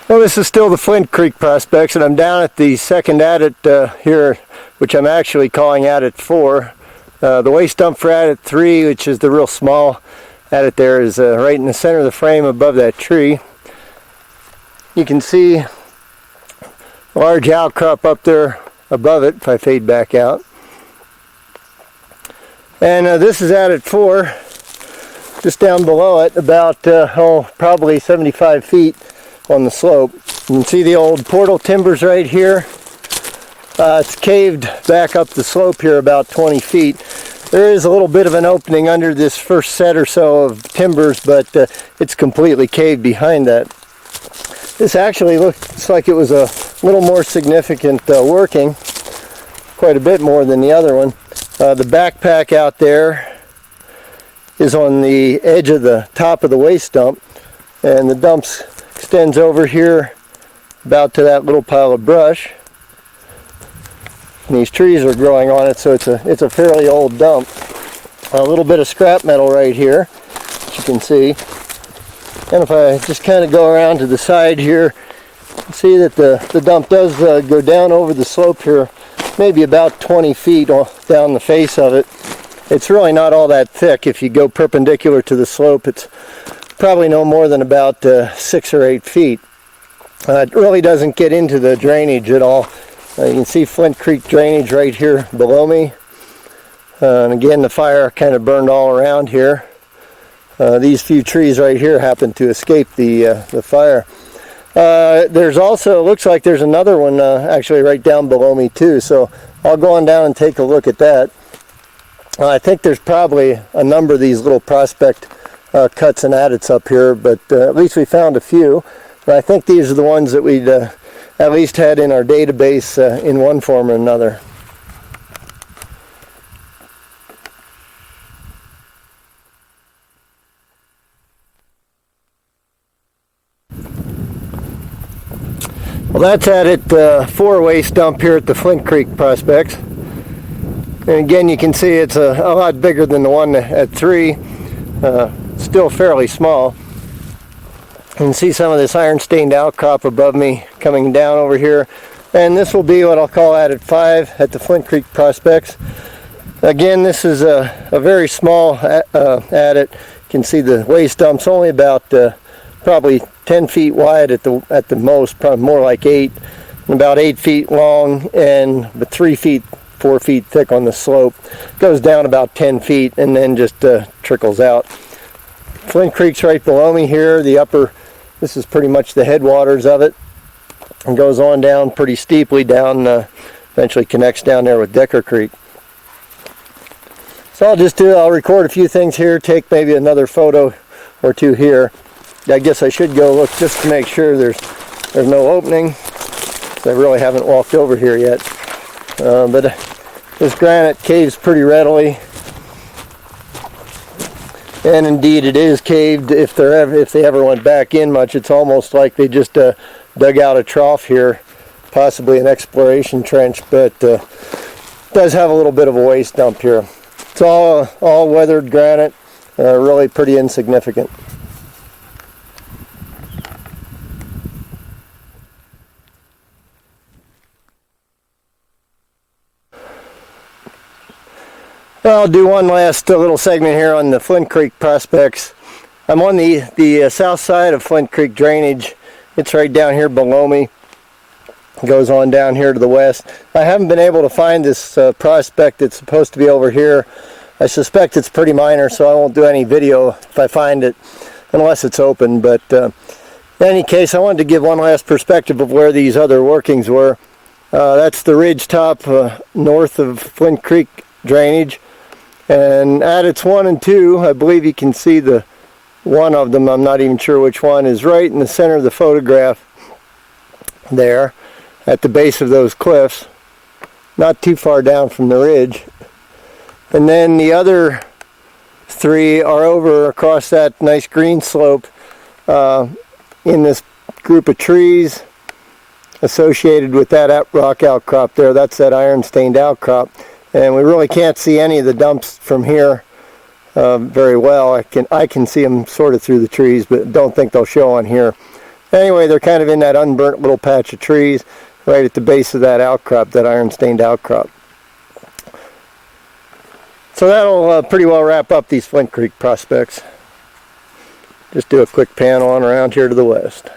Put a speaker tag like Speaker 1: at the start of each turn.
Speaker 1: Well, this is still the Flint Creek prospects, and I'm down at the second adit here, which I'm actually calling adit 4. The waste dump for adit 3, which is the real small adit there, is right in the center of the frame above that tree. You can see a large outcrop up there above it if I fade back out. And this is adit 4, just down below it, about probably 75 feet on the slope. You can see the old portal timbers right here. It's caved back up the slope here about 20 feet. There is a little bit of an opening under this first set or so of timbers, but it's completely caved behind that. This actually looks like it was a little more significant working, quite a bit more than the other one. The backpack out there is on the edge of the top of the waste dump, and the dump extends over here about to that little pile of brush. And these trees are growing on it, so it's a fairly old dump. A little bit of scrap metal right here, as you can see. And if I just kind of go around to the side here, you can see that the dump does go down over the slope here, maybe about 20 feet down the face of it. It's really not all that thick. If you go perpendicular to the slope, it's probably no more than about 6 or 8 feet. It really doesn't get into the drainage at all. You can see Flint Creek drainage right here below me. And again, the fire kind of burned all around here. These few trees right here happen to escape the fire. There's also, looks like there's another one actually right down below me too, so I'll go on down and take a look at that. I think there's probably a number of these little prospect cuts and adits up here, but at least we found a few. And I think these are the ones that we'd at least had in our database in one form or another. Well, that's adit 4 waste dump here at the Flint Creek prospects. And again, you can see it's a lot bigger than the one at 3. Still fairly small. You can see some of this iron stained outcrop above me coming down over here. And this will be what I'll call adit 5 at the Flint Creek prospects. Again, this is a very small adit. You can see the waste dump's only about probably 10 feet wide at the most, probably more like 8, and about 8 feet long, and 3 feet, 4 feet thick on the slope. Goes down about 10 feet and then just trickles out. Flint Creek's right below me here. This is pretty much the headwaters of it, and goes on down pretty steeply down, eventually connects down there with Decker Creek. So I'll record a few things here, take maybe another photo or two here. I guess I should go look just to make sure there's no opening. I really haven't walked over here yet. But this granite caves pretty readily. And indeed it is caved. If they ever went back in much, it's almost like they just dug out a trough here, possibly an exploration trench, but does have a little bit of a waste dump here. It's all weathered granite, really pretty insignificant. I'll do one last little segment here on the Flint Creek prospects. I'm on the south side of Flint Creek drainage. It's right down here below me. It goes on down here to the west. I haven't been able to find this prospect that's supposed to be over here. I suspect it's pretty minor, so I won't do any video if I find it, unless it's open. But in any case, I wanted to give one last perspective of where these other workings were. That's the ridge top north of Flint Creek drainage. And adits 1 and 2, I believe you can see the one of them, I'm not even sure which one, is right in the center of the photograph there at the base of those cliffs, not too far down from the ridge. And then the other 3 are over across that nice green slope in this group of trees associated with that rock outcrop there. That's that iron stained outcrop. And we really can't see any of the dumps from here very well. I can see them sort of through the trees, but don't think they'll show on here. Anyway, they're kind of in that unburnt little patch of trees right at the base of that outcrop, that iron stained outcrop. So that'll pretty well wrap up these Flint Creek prospects. Just do a quick pan on around here to the west.